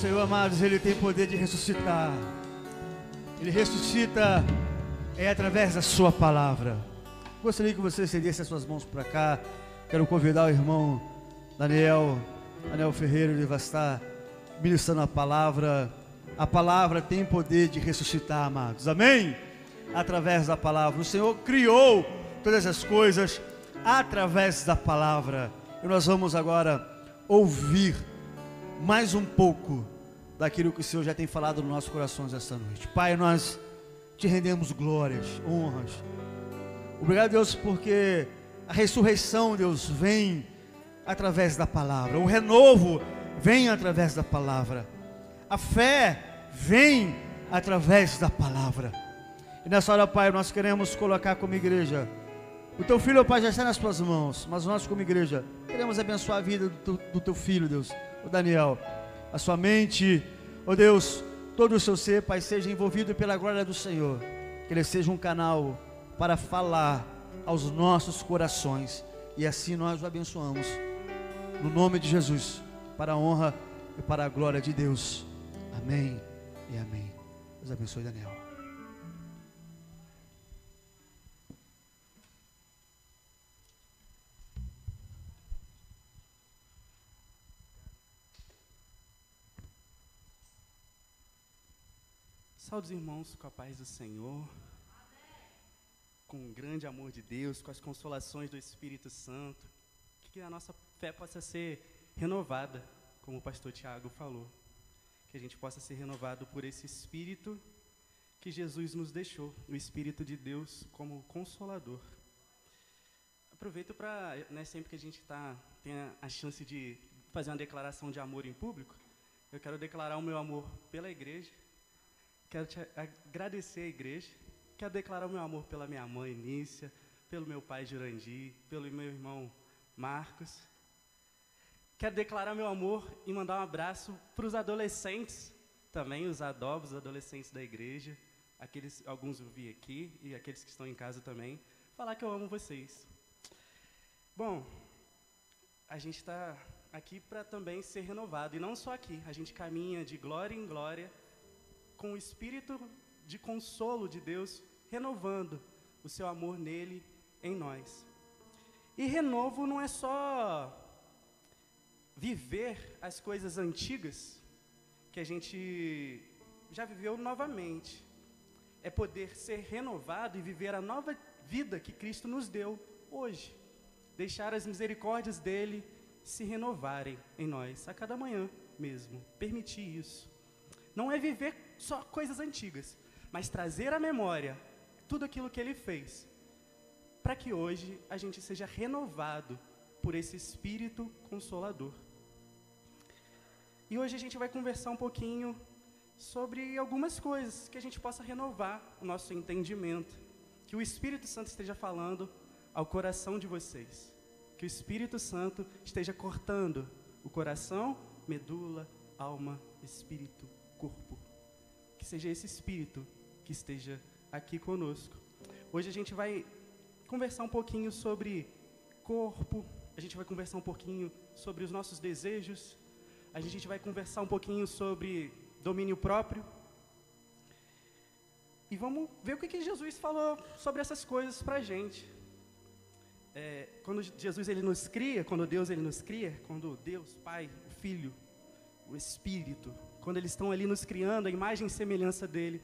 Senhor, amados, Ele tem poder de ressuscitar. Ele ressuscita através da sua palavra. Gostaria que você estendesse as suas mãos para cá. Quero convidar o irmão Daniel Ferreira, ele vai estar ministrando a palavra. A palavra tem poder de ressuscitar, amados. Amém? Através da palavra. O Senhor criou todas as coisas através da palavra. E nós vamos agora ouvir mais um pouco daquilo que o Senhor já tem falado nos nossos corações esta noite. Pai, nós te rendemos glórias, honras. Obrigado, Deus, porque a ressurreição, Deus, vem através da palavra. O renovo vem através da palavra. A fé vem através da palavra. E nessa hora, Pai, nós queremos colocar como igreja. O teu filho, Pai, já está nas tuas mãos. Mas nós, como igreja, queremos abençoar a vida do teu filho, Deus, o Daniel. A sua mente, ó Deus, todo o seu ser, Pai, seja envolvido pela glória do Senhor. Que ele seja um canal para falar aos nossos corações. E assim nós o abençoamos. No nome de Jesus, para a honra e para a glória de Deus. Amém e amém. Deus abençoe, Daniel. Saúde os irmãos com a paz do Senhor, com o grande amor de Deus, com as consolações do Espírito Santo, que a nossa fé possa ser renovada, como o pastor Tiago falou, que a gente possa ser renovado por esse Espírito que Jesus nos deixou, o Espírito de Deus como Consolador. Aproveito para, sempre que a gente tem a chance de fazer uma declaração de amor em público, eu quero declarar o meu amor pela igreja. Quero te agradecer à igreja, quero declarar o meu amor pela minha mãe, Nícia, pelo meu pai, Jurandir, pelo meu irmão, Marcos. Quero declarar meu amor e mandar um abraço para os adolescentes, também os adobos, os adolescentes da igreja, alguns eu vi aqui, e aqueles que estão em casa também, falar que eu amo vocês. Bom, a gente está aqui para também ser renovado, e não só aqui, a gente caminha de glória em glória, com o Espírito de consolo de Deus, renovando o seu amor nele, em nós. E renovo não é só viver as coisas antigas, que a gente já viveu novamente. É poder ser renovado e viver a nova vida que Cristo nos deu hoje. Deixar as misericórdias dele se renovarem em nós, a cada manhã mesmo. Permitir isso. Não é viver só coisas antigas, mas trazer à memória tudo aquilo que ele fez, para que hoje a gente seja renovado por esse Espírito Consolador. E hoje a gente vai conversar um pouquinho sobre algumas coisas que a gente possa renovar o nosso entendimento, que o Espírito Santo esteja falando ao coração de vocês, que o Espírito Santo esteja cortando o coração, medula, alma, espírito, corpo. Que seja esse Espírito que esteja aqui conosco. Hoje a gente vai conversar um pouquinho sobre corpo, a gente vai conversar um pouquinho sobre os nossos desejos, a gente vai conversar um pouquinho sobre domínio próprio. E vamos ver o que Jesus falou sobre essas coisas pra gente. Quando Jesus ele nos cria, quando Deus ele nos cria, quando Deus, Pai, o Filho, o Espírito, quando eles estão ali nos criando, a imagem e semelhança dele,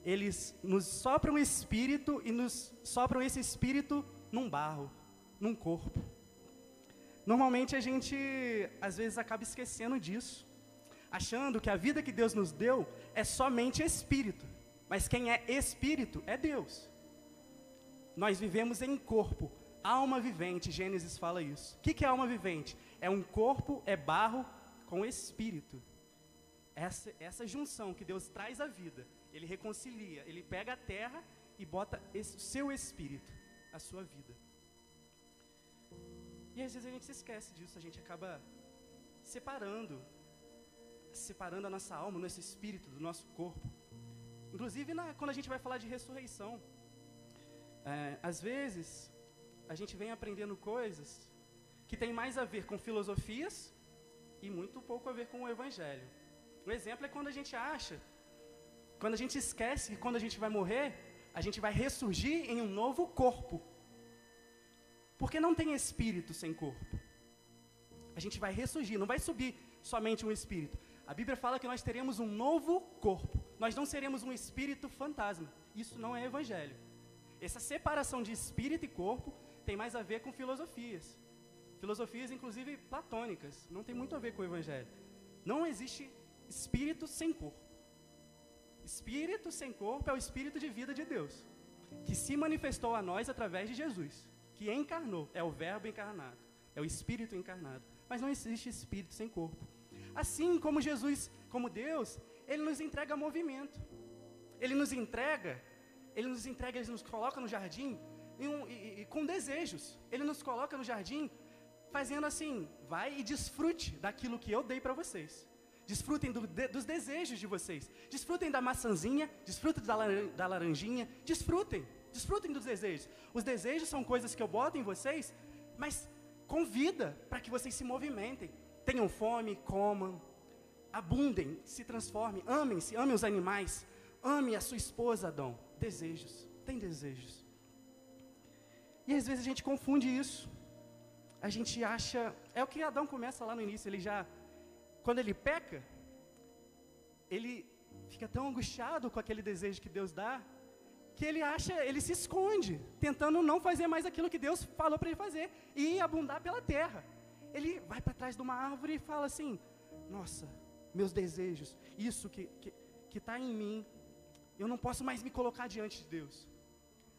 eles nos sopram o Espírito e nos sopram esse Espírito num barro, num corpo. Normalmente a gente, às vezes, acaba esquecendo disso, achando que a vida que Deus nos deu é somente Espírito, mas quem é Espírito é Deus. Nós vivemos em corpo, alma vivente, Gênesis fala isso. O que é alma vivente? É um corpo, é barro com Espírito. Essa junção que Deus traz à vida, ele reconcilia, ele pega a terra e bota o seu Espírito, a sua vida. E às vezes a gente se esquece disso, a gente acaba separando a nossa alma, o nosso espírito, do nosso corpo. Inclusive quando a gente vai falar de ressurreição, às vezes a gente vem aprendendo coisas que tem mais a ver com filosofias e muito pouco a ver com o Evangelho. O exemplo é quando a gente acha, quando a gente esquece que quando a gente vai morrer, a gente vai ressurgir em um novo corpo. Porque não tem espírito sem corpo. A gente vai ressurgir, não vai subir somente um espírito. A Bíblia fala que nós teremos um novo corpo. Nós não seremos um espírito fantasma. Isso não é evangelho. Essa separação de espírito e corpo tem mais a ver com filosofias. Filosofias, inclusive, platônicas. Não tem muito a ver com o evangelho. Não existe espírito sem corpo. Espírito sem corpo é o espírito de vida de Deus, que se manifestou a nós através de Jesus, que encarnou, é o verbo encarnado, é o espírito encarnado. Mas não existe espírito sem corpo. Assim como Jesus, como Deus, Ele nos entrega movimento. Ele nos coloca no jardim com desejos. Ele nos coloca no jardim fazendo assim, vai e desfrute daquilo que eu dei para vocês. Desfrutem dos desejos de vocês. Desfrutem da maçãzinha, desfrutem da laranjinha, desfrutem dos desejos. Os desejos são coisas que eu boto em vocês, mas com vida, para que vocês se movimentem. Tenham fome, comam, abundem, se transformem, amem-se, amem os animais, ame a sua esposa, Adão. Desejos, tem desejos. E às vezes a gente confunde isso. A gente acha, é o que Adão começa lá no início, quando ele peca, ele fica tão angustiado com aquele desejo que Deus dá, que ele se esconde, tentando não fazer mais aquilo que Deus falou para ele fazer, e abundar pela terra. Ele vai para trás de uma árvore e fala assim, nossa, meus desejos, isso que está em mim, eu não posso mais me colocar diante de Deus.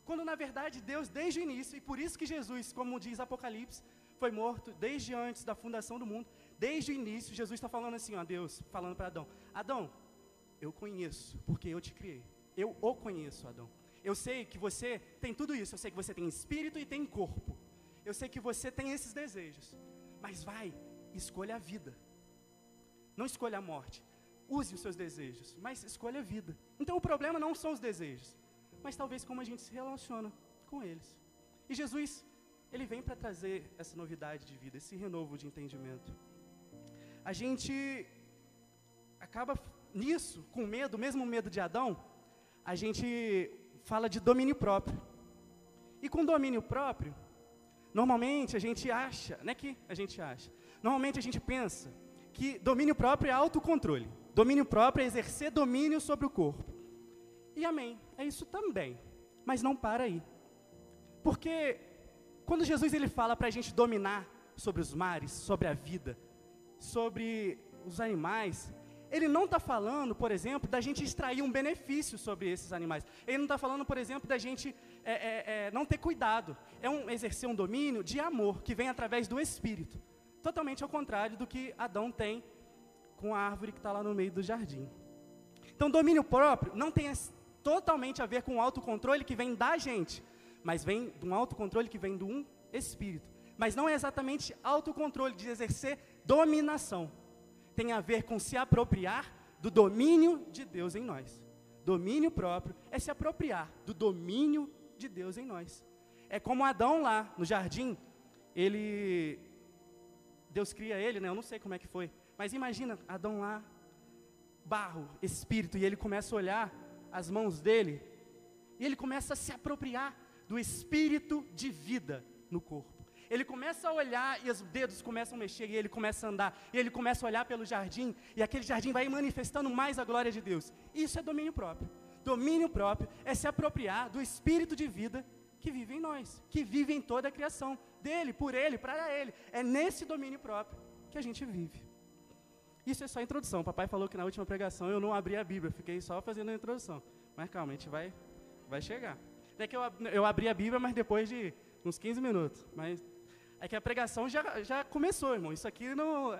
Quando na verdade Deus, desde o início, e por isso que Jesus, como diz Apocalipse, foi morto desde antes da fundação do mundo, desde o início, Jesus está falando assim, ó, Deus, falando para Adão, Adão, eu conheço, porque eu te criei, eu o conheço, Adão. Eu sei que você tem tudo isso, eu sei que você tem espírito e tem corpo, eu sei que você tem esses desejos, mas vai, escolha a vida, não escolha a morte, use os seus desejos, mas escolha a vida. Então o problema não são os desejos, mas talvez como a gente se relaciona com eles. E Jesus, Ele vem para trazer essa novidade de vida, esse renovo de entendimento. A gente acaba nisso, com medo, mesmo medo de Adão, a gente fala de domínio próprio. E com domínio próprio, normalmente a gente acha, não é que a gente acha, normalmente a gente pensa que domínio próprio é autocontrole. Domínio próprio é exercer domínio sobre o corpo. E amém, é isso também, mas não para aí. Porque quando Jesus ele fala para a gente dominar sobre os mares, sobre a vida, sobre os animais, Ele não está falando, por exemplo, da gente extrair um benefício sobre esses animais. Ele não está falando, por exemplo, da gente não ter cuidado. Exercer um domínio de amor, que vem através do Espírito. Totalmente ao contrário do que Adão tem com a árvore que está lá no meio do jardim. Então, domínio próprio não tem totalmente a ver com o autocontrole que vem da gente, mas vem de um autocontrole que vem de um Espírito. Mas não é exatamente autocontrole de exercer dominação. Tem a ver com se apropriar do domínio de Deus em nós. Domínio próprio é se apropriar do domínio de Deus em nós. É como Adão lá no jardim, Deus cria ele, né? Eu não sei como é que foi, mas imagina Adão lá, barro, espírito, e ele começa a olhar as mãos dele, e ele começa a se apropriar do espírito de vida no corpo. Ele começa a olhar e os dedos começam a mexer, e ele começa a andar, e ele começa a olhar pelo jardim, e aquele jardim vai manifestando mais a glória de Deus. Isso é domínio próprio. Domínio próprio é se apropriar do espírito de vida que vive em nós, que vive em toda a criação, dele, por ele, para ele. É nesse domínio próprio que a gente vive. Isso é só a introdução. O papai falou que na última pregação eu não abri a Bíblia, fiquei só fazendo a introdução. Mas calma, a gente vai chegar. É que eu abri a Bíblia, mas depois de uns 15 minutos. Mas é que a pregação já começou, irmão. Isso aqui,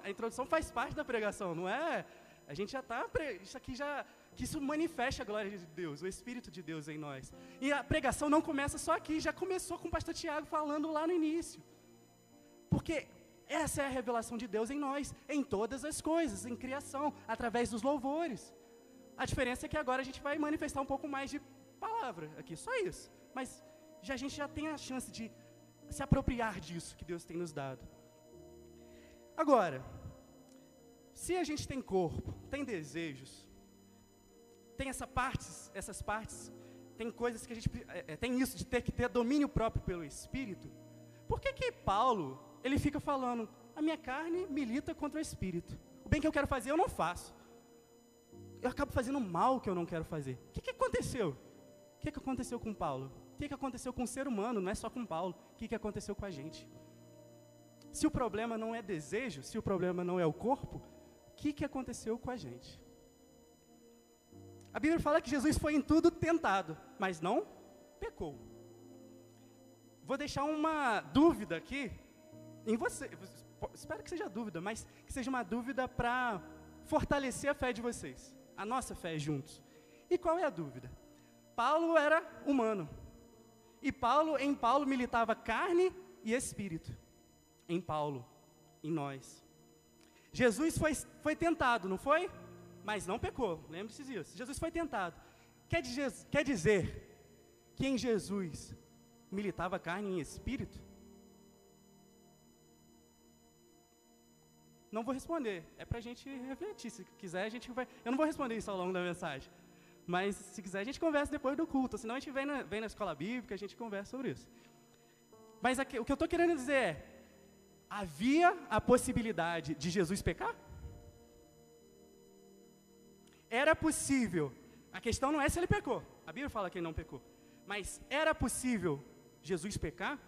a introdução faz parte da pregação, não é? A gente já está, isso aqui que isso manifesta a glória de Deus, o Espírito de Deus em nós. E a pregação não começa só aqui, já começou com o pastor Tiago falando lá no início. Porque essa é a revelação de Deus em nós, em todas as coisas, em criação, através dos louvores. A diferença é que agora a gente vai manifestar um pouco mais de palavra aqui, só isso. Mas a gente já tem a chance de se apropriar disso que Deus tem nos dado. Agora, Se a gente tem corpo, tem desejos, tem essas partes, tem coisas que a gente tem isso de ter que ter domínio próprio pelo Espírito, por que Paulo, ele fica falando, a minha carne milita contra o Espírito, o bem que eu quero fazer eu não faço, eu acabo fazendo o mal que eu não quero fazer? O que aconteceu? O que aconteceu com Paulo? O que aconteceu com o ser humano, não é só com Paulo, o que aconteceu com a gente? Se o problema não é desejo, se o problema não é o corpo, o que aconteceu com a gente? A Bíblia fala que Jesus foi em tudo tentado, mas não pecou. Vou deixar uma dúvida aqui em você. Espero que seja dúvida, mas que seja uma dúvida para fortalecer a fé de vocês. A nossa fé juntos. E qual é a dúvida? Paulo era humano. E em Paulo militava carne e espírito. Em Paulo, em nós. Jesus foi tentado, não foi? Mas não pecou, lembre-se disso. Jesus foi tentado. Quer dizer que em Jesus militava carne e espírito? Não vou responder, é para a gente refletir. Se quiser, a gente vai. Eu não vou responder isso ao longo da mensagem. Mas se quiser, a gente conversa depois do culto. Senão a gente vem na escola bíblica, a gente conversa sobre isso. Mas aqui, o que eu estou querendo dizer é, havia a possibilidade de Jesus pecar? Era possível. A questão não é se ele pecou. A Bíblia fala que ele não pecou. Mas era possível Jesus pecar?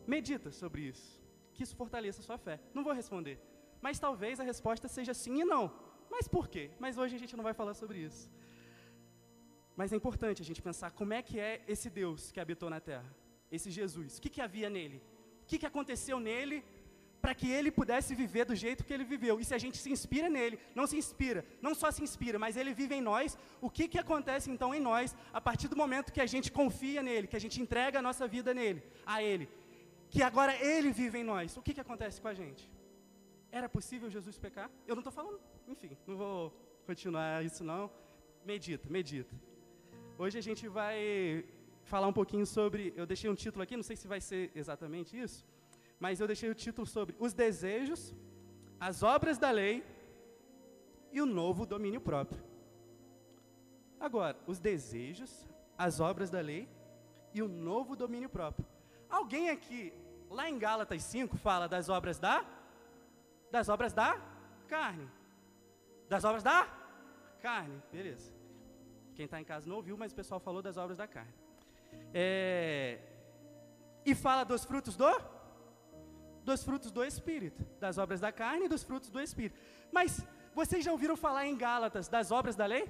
Medita sobre isso. Que isso fortaleça a sua fé. Não vou responder. Mas talvez a resposta seja sim e não. Mas por quê? Mas hoje a gente não vai falar sobre isso. Mas é importante a gente pensar como é que é esse Deus que habitou na terra. Esse Jesus. O que havia nele? O que aconteceu nele para que ele pudesse viver do jeito que ele viveu? E se a gente se inspira nele, não só se inspira, mas ele vive em nós, o que acontece então em nós, a partir do momento que a gente confia nele, que a gente entrega a nossa vida a ele, que agora ele vive em nós, o que acontece com a gente? Era possível Jesus pecar? Eu não estou falando, enfim, não vou continuar isso não, medita. Hoje a gente vai falar um pouquinho sobre, eu deixei um título aqui, não sei se vai ser exatamente isso, mas eu deixei o título sobre os desejos, as obras da lei e o novo domínio próprio. Agora, os desejos, as obras da lei e o novo domínio próprio. Alguém aqui, lá em Gálatas 5, fala das obras da carne. Das obras da carne, beleza. Quem está em casa não ouviu, mas o pessoal falou das obras da carne. E fala dos frutos do Espírito, das obras da carne e dos frutos do Espírito. Mas vocês já ouviram falar em Gálatas das obras da lei?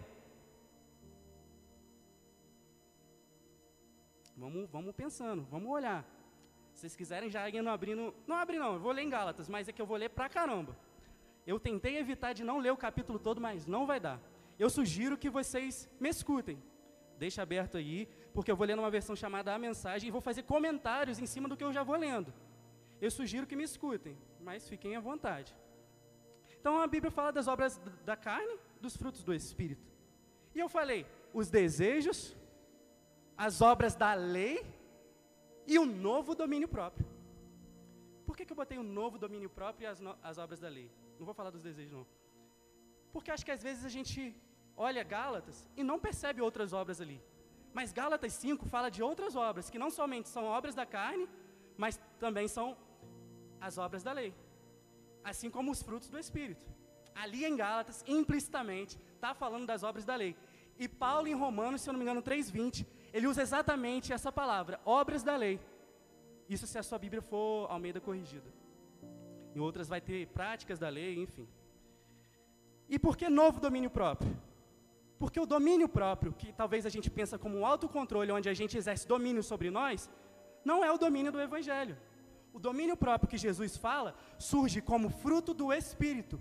Vamos pensando, vamos olhar. Se vocês quiserem já ir não abrir não, eu vou ler em Gálatas, mas é que eu vou ler pra caramba. Eu tentei evitar de não ler o capítulo todo, mas não vai dar. Eu sugiro que vocês me escutem. Deixa aberto aí, porque eu vou ler numa versão chamada A Mensagem e vou fazer comentários em cima do que eu já vou lendo. Eu sugiro que me escutem, mas fiquem à vontade. Então a Bíblia fala das obras da carne, dos frutos do Espírito. E eu falei, os desejos, as obras da lei e o novo domínio próprio. Por que eu botei o novo domínio próprio e as obras da lei? Não vou falar dos desejos não. Porque acho que às vezes a gente olha Gálatas e não percebe outras obras ali. Mas Gálatas 5 fala de outras obras, que não somente são obras da carne, mas também são as obras da lei. Assim como os frutos do Espírito. Ali em Gálatas, implicitamente, está falando das obras da lei. E Paulo em Romanos, se eu não me engano, 3:20, ele usa exatamente essa palavra, obras da lei. Isso se a sua Bíblia for Almeida corrigida. Em outras vai ter práticas da lei, enfim. E por que novo domínio próprio? Porque o domínio próprio, que talvez a gente pensa como um autocontrole, onde a gente exerce domínio sobre nós, não é o domínio do Evangelho. O domínio próprio que Jesus fala surge como fruto do Espírito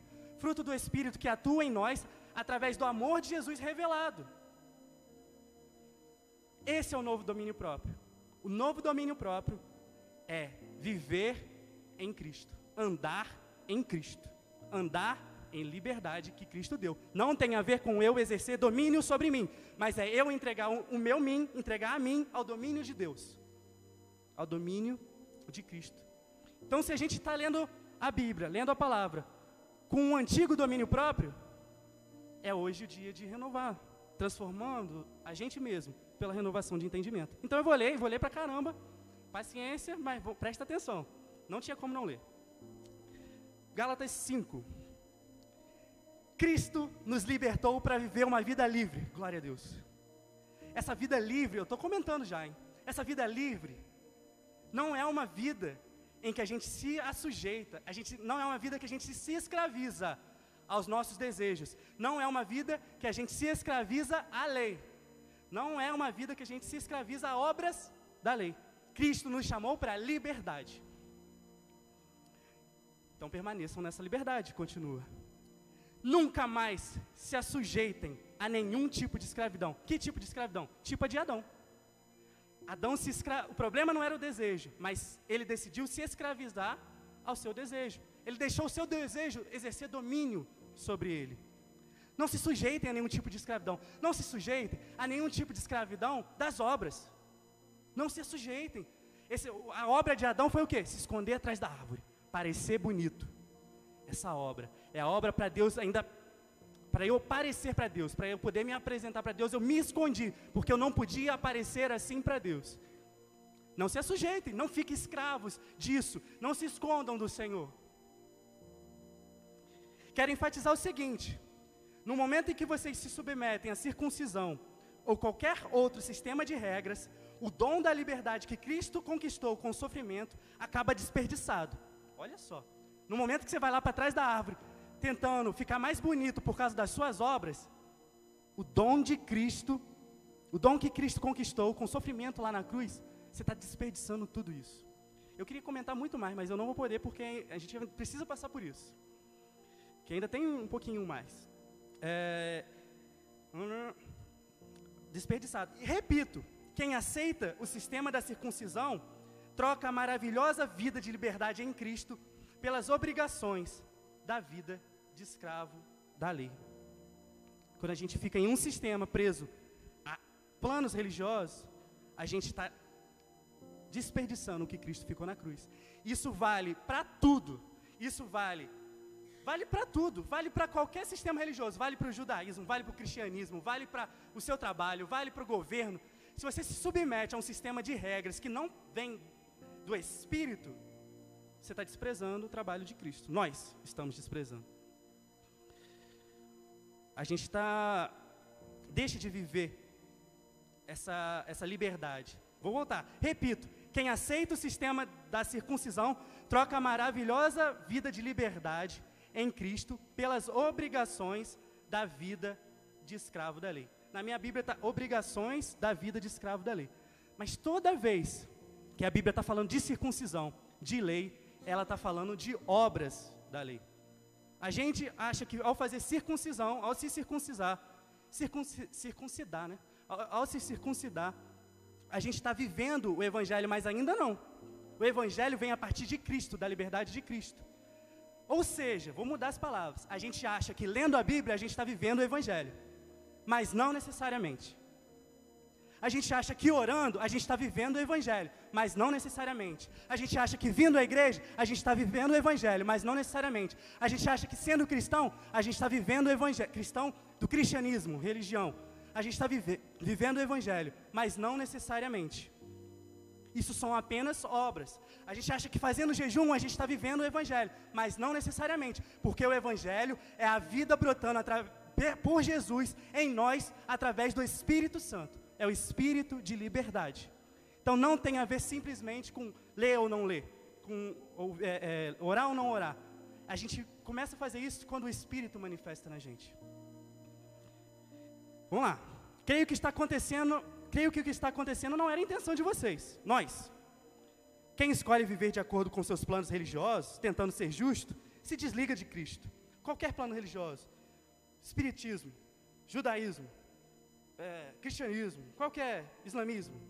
que atua em nós através do amor de Jesus revelado. Esse é o novo domínio próprio. O novo domínio próprio é viver em Cristo, andar em Cristo, andar em liberdade que Cristo deu. Não tem a ver com eu exercer domínio sobre mim, mas é eu entregar entregar a mim ao domínio de Deus, ao domínio de Cristo. Então, se a gente está lendo a Bíblia, lendo a palavra, com um antigo domínio próprio, é hoje o dia de renovar, transformando a gente mesmo pela renovação de entendimento. Então eu vou ler pra caramba, paciência, mas presta atenção, não tinha como não ler. Gálatas 5. Cristo nos libertou para viver uma vida livre, glória a Deus. Essa vida livre, eu estou comentando já, hein? Essa vida livre não é uma vida em que a gente se assujeita, não é uma vida que a gente se escraviza aos nossos desejos, não é uma vida que a gente se escraviza à lei, não é uma vida que a gente se escraviza a obras da lei. Cristo nos chamou para a liberdade. Então permaneçam nessa liberdade, continua. Nunca mais se assujeitem a nenhum tipo de escravidão. Que tipo de escravidão? Tipo a de Adão. O problema não era o desejo, mas ele decidiu se escravizar ao seu desejo. Ele deixou o seu desejo exercer domínio sobre ele. Não se sujeitem a nenhum tipo de escravidão. Não se sujeitem a nenhum tipo de escravidão das obras. Não se sujeitem. A obra de Adão foi o quê? Se esconder atrás da árvore, parecer bonito. Essa obra é a obra para Deus ainda, para eu parecer para Deus, para eu poder me apresentar para Deus, eu me escondi, porque eu não podia aparecer assim para Deus. Não se assujeitem, não fiquem escravos disso, não se escondam do Senhor. Quero enfatizar o seguinte: no momento em que vocês se submetem à circuncisão, ou qualquer outro sistema de regras, o dom da liberdade que Cristo conquistou com o sofrimento, acaba desperdiçado. Olha só, no momento que você vai lá para trás da árvore, tentando ficar mais bonito por causa das suas obras, o dom de Cristo, o dom que Cristo conquistou com o sofrimento lá na cruz, você está desperdiçando tudo isso. Eu queria comentar muito mais, mas eu não vou poder porque a gente precisa passar por isso. Que ainda tem um pouquinho mais. Desperdiçado. E repito, quem aceita o sistema da circuncisão, troca a maravilhosa vida de liberdade em Cristo pelas obrigações da vida de escravo da lei. Quando a gente fica em um sistema preso a planos religiosos, a gente está desperdiçando o que Cristo ficou na cruz. Isso vale para tudo. Isso vale para tudo. Vale para qualquer sistema religioso. Vale para o judaísmo, vale para o cristianismo, vale para o seu trabalho, vale para o governo. Se você se submete a um sistema de regras que não vem do Espírito, você está desprezando o trabalho de Cristo. Nós estamos desprezando. A gente deixa de viver essa liberdade. Vou voltar. Repito, quem aceita o sistema da circuncisão, troca a maravilhosa vida de liberdade em Cristo pelas obrigações da vida de escravo da lei. Na minha Bíblia está obrigações da vida de escravo da lei. Mas toda vez que a Bíblia está falando de circuncisão, de lei, ela está falando de obras da lei. A gente acha que ao fazer circuncisão, ao se circuncidar, né? Ao se circuncidar, a gente está vivendo o Evangelho, mas ainda não. O Evangelho vem a partir de Cristo, da liberdade de Cristo. Ou seja, vou mudar as palavras, a gente acha que lendo a Bíblia a gente está vivendo o Evangelho, mas não necessariamente. A gente acha que orando a gente está vivendo o Evangelho, mas não necessariamente. A gente acha que vindo à igreja a gente está vivendo o Evangelho, mas não necessariamente. A gente acha que sendo cristão a gente está vivendo o Evangelho, cristão do cristianismo, religião. A gente está vivendo o Evangelho, mas não necessariamente. Isso são apenas obras. A gente acha que fazendo jejum a gente está vivendo o Evangelho, mas não necessariamente, porque o Evangelho é a vida brotando por Jesus em nós, através do Espírito Santo. É o Espírito de liberdade. Então não tem a ver simplesmente com ler ou não ler, com orar ou não orar. A gente começa a fazer isso quando o Espírito manifesta na gente. Vamos lá. Creio que o que está acontecendo não era a intenção de vocês, nós. Quem escolhe viver de acordo com seus planos religiosos, tentando ser justo, se desliga de Cristo. Qualquer plano religioso, espiritismo, judaísmo, cristianismo, qualquer islamismo,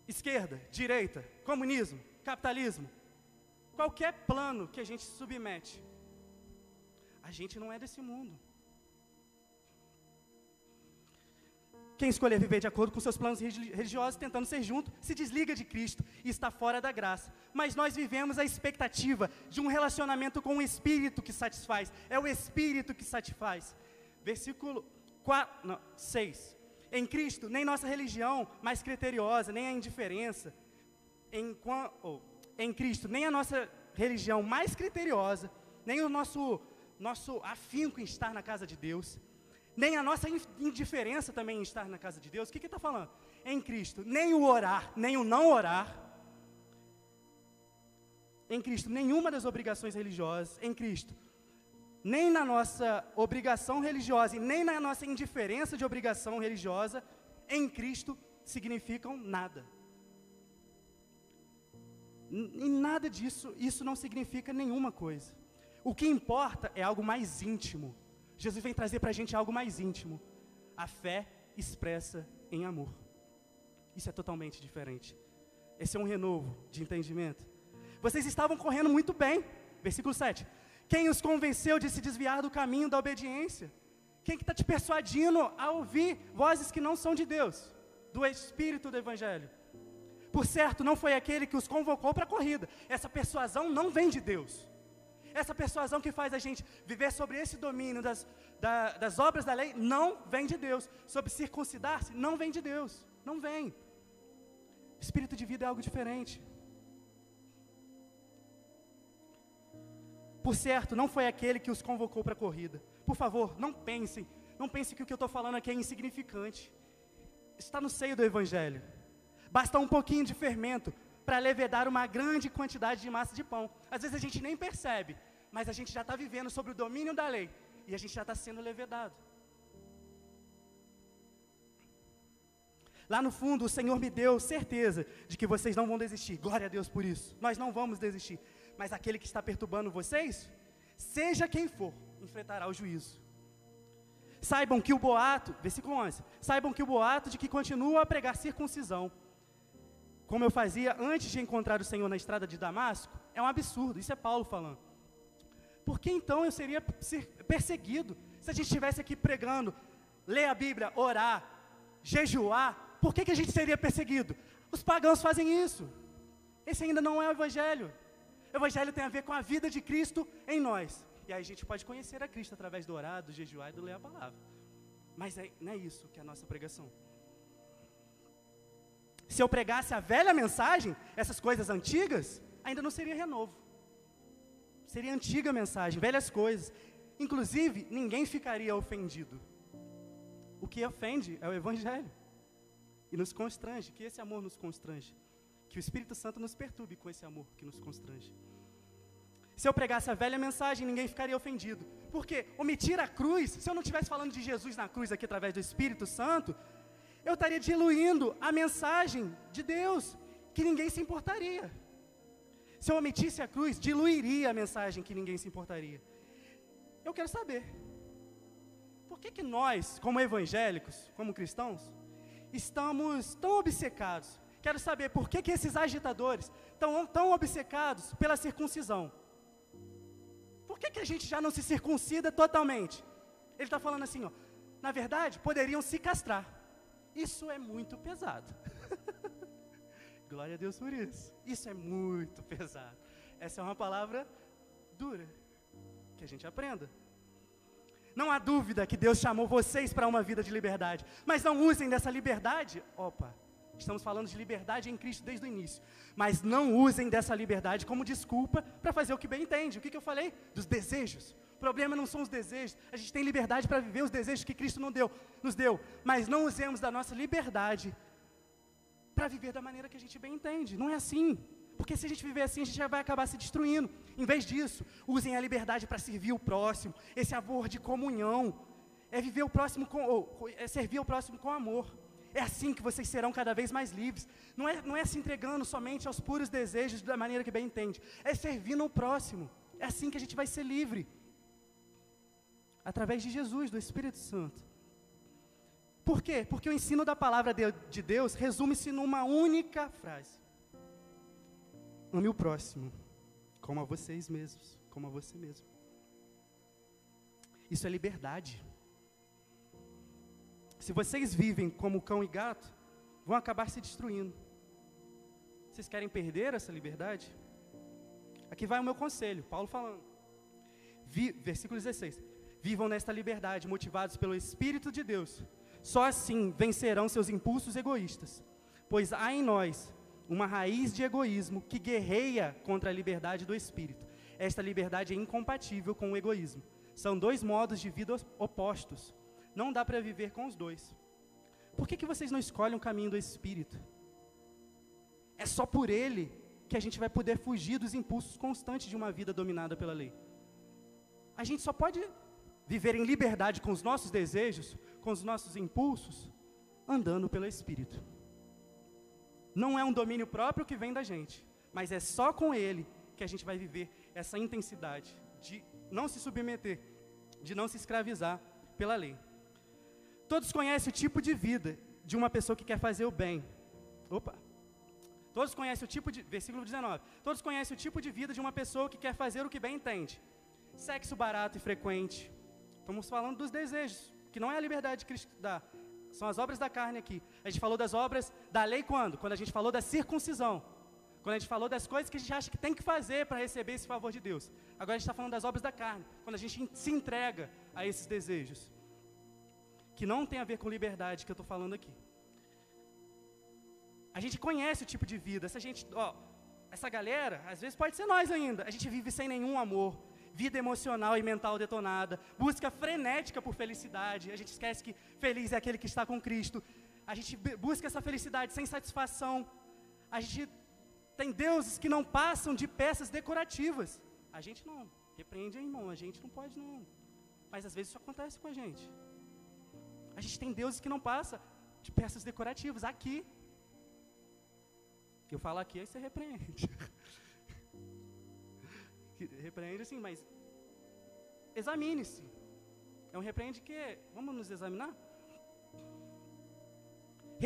esquerda, direita, comunismo, capitalismo, qualquer plano que a gente se submete, a gente não é desse mundo. Quem escolher viver de acordo com seus planos religiosos, tentando ser junto, se desliga de Cristo e está fora da graça. Mas nós vivemos a expectativa de um relacionamento com o Espírito que satisfaz. É o Espírito que satisfaz. Versículo 6. Em Cristo, nem nossa religião mais criteriosa, nem a indiferença. Em Cristo, nem a nossa religião mais criteriosa, nem o nosso afinco em estar na casa de Deus, nem a nossa indiferença também em estar na casa de Deus. O que está falando? Em Cristo, nem o orar, nem o não orar. Em Cristo, nenhuma das obrigações religiosas. Em Cristo, nem na nossa obrigação religiosa e nem na nossa indiferença de obrigação religiosa, em Cristo, significam nada. E nada disso, isso não significa nenhuma coisa. O que importa é algo mais íntimo. Jesus vem trazer para a gente algo mais íntimo. A fé expressa em amor. Isso é totalmente diferente. Esse é um renovo de entendimento. Vocês estavam correndo muito bem. Versículo 7. Quem os convenceu de se desviar do caminho da obediência? Quem que está te persuadindo a ouvir vozes que não são de Deus? Do Espírito do Evangelho. Por certo, não foi aquele que os convocou para a corrida. Essa persuasão não vem de Deus. Essa persuasão que faz a gente viver sobre esse domínio das obras da lei, não vem de Deus. Sobre circuncidar-se, não vem de Deus. Não vem. Espírito de vida é algo diferente. Por certo, não foi aquele que os convocou para a corrida. Por favor, não pensem que o que eu estou falando aqui é insignificante. Está no seio do Evangelho. Basta um pouquinho de fermento para levedar uma grande quantidade de massa de pão. Às vezes a gente nem percebe, mas a gente já está vivendo sobre o domínio da lei, e a gente já está sendo levedado. Lá no fundo, o Senhor me deu certeza de que vocês não vão desistir. Glória a Deus por isso. Nós não vamos desistir. Mas aquele que está perturbando vocês, seja quem for, enfrentará o juízo. Saibam que o boato, versículo 11, saibam que o boato de que continuo a pregar circuncisão, como eu fazia antes de encontrar o Senhor na estrada de Damasco, é um absurdo. Isso é Paulo falando. Por que então eu seria perseguido? Se a gente estivesse aqui pregando, ler a Bíblia, orar, jejuar, por que a gente seria perseguido? Os pagãos fazem isso. Esse ainda não é o Evangelho. O Evangelho tem a ver com a vida de Cristo em nós. E aí a gente pode conhecer a Cristo através do orar, do jejuar e do ler a palavra. Mas não é isso que é a nossa pregação. Se eu pregasse a velha mensagem, essas coisas antigas, ainda não seria renovo. Seria antiga mensagem, velhas coisas. Inclusive, ninguém ficaria ofendido. O que ofende é o Evangelho. E nos constrange, que esse amor nos constrange. Que o Espírito Santo nos perturbe com esse amor que nos constrange. Se eu pregasse a velha mensagem, ninguém ficaria ofendido. Porque omitir a cruz, se eu não estivesse falando de Jesus na cruz aqui através do Espírito Santo, eu estaria diluindo a mensagem de Deus, que ninguém se importaria. Se eu omitisse a cruz, diluiria a mensagem que ninguém se importaria. Eu quero saber, por que nós, como evangélicos, como cristãos, estamos tão obcecados? Quero saber por que esses agitadores estão tão obcecados pela circuncisão. Por que a gente já não se circuncida totalmente? Ele está falando assim, ó, na verdade, poderiam se castrar. Isso é muito pesado. Glória a Deus por isso. Isso é muito pesado. Essa é uma palavra dura. Que a gente aprenda. Não há dúvida que Deus chamou vocês para uma vida de liberdade. Mas não usem dessa liberdade. Estamos falando de liberdade em Cristo desde o início. Mas não usem dessa liberdade como desculpa para fazer o que bem entende. O que eu falei? Dos desejos. O problema não são os desejos. A gente tem liberdade para viver os desejos que Cristo nos deu. Mas não usemos da nossa liberdade para viver da maneira que a gente bem entende. Não é assim. Porque se a gente viver assim, a gente já vai acabar se destruindo. Em vez disso, usem a liberdade para servir o próximo. Esse amor de comunhão. É viver o próximo é servir o próximo com amor. É assim que vocês serão cada vez mais livres. Não é se entregando somente aos puros desejos da maneira que bem entende. É servindo o próximo. É assim que a gente vai ser livre. Através de Jesus, do Espírito Santo. Por quê? Porque o ensino da palavra de Deus resume-se numa única frase. Ame o próximo, como a vocês mesmos, como a você mesmo. Isso é liberdade. se vocês vivem como cão e gato, vão acabar se destruindo. Vocês querem perder essa liberdade? Aqui vai o meu conselho, Paulo falando. Versículo 16. Vivam nesta liberdade, motivados pelo Espírito de Deus. Só assim vencerão seus impulsos egoístas. Pois há em nós uma raiz de egoísmo que guerreia contra a liberdade do Espírito. Esta liberdade é incompatível com o egoísmo. São dois modos de vida opostos. Não dá para viver com os dois. Por que vocês não escolhem o caminho do Espírito? É só por ele que a gente vai poder fugir dos impulsos constantes de uma vida dominada pela lei. A gente só pode viver em liberdade com os nossos desejos, com os nossos impulsos, andando pelo Espírito. Não é um domínio próprio que vem da gente, mas é só com ele que a gente vai viver essa intensidade de não se submeter, de não se escravizar pela lei. Todos conhecem o tipo de vida de uma pessoa que quer fazer o bem. Todos conhecem o tipo de... Versículo 19. Todos conhecem o tipo de vida de uma pessoa que quer fazer o que bem entende. Sexo barato e frequente. Estamos falando dos desejos, que não é a liberdade cristã. São as obras da carne aqui. A gente falou das obras da lei quando? Quando a gente falou da circuncisão. Quando a gente falou das coisas que a gente acha que tem que fazer para receber esse favor de Deus. Agora a gente está falando das obras da carne. Quando a gente se entrega a esses desejos. Que não tem a ver com liberdade que eu estou falando aqui. A gente conhece o tipo de vida. Essa galera, às vezes pode ser nós ainda. A gente vive sem nenhum amor. Vida emocional e mental detonada. Busca frenética por felicidade. A gente esquece que feliz é aquele que está com Cristo. A gente busca essa felicidade sem satisfação. A gente tem deuses que não passam de peças decorativas. A gente não. Repreende, irmão. A gente não pode, não. Mas às vezes isso acontece com a gente. A gente tem deuses que não passam de peças decorativas. Aqui. Eu falo aqui, aí você repreende. Repreende assim, mas examine-se. É um repreende que, vamos nos examinar?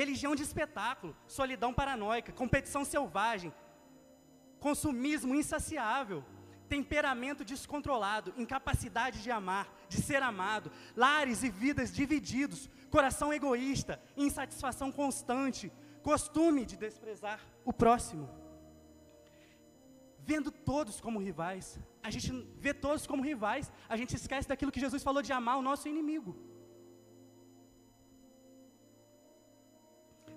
Religião de espetáculo, solidão paranoica, competição selvagem, consumismo insaciável, temperamento descontrolado, incapacidade de amar, de ser amado, lares e vidas divididos, coração egoísta, insatisfação constante, costume de desprezar o próximo. Vendo todos como rivais, a gente vê todos como rivais, a gente esquece daquilo que Jesus falou de amar o nosso inimigo.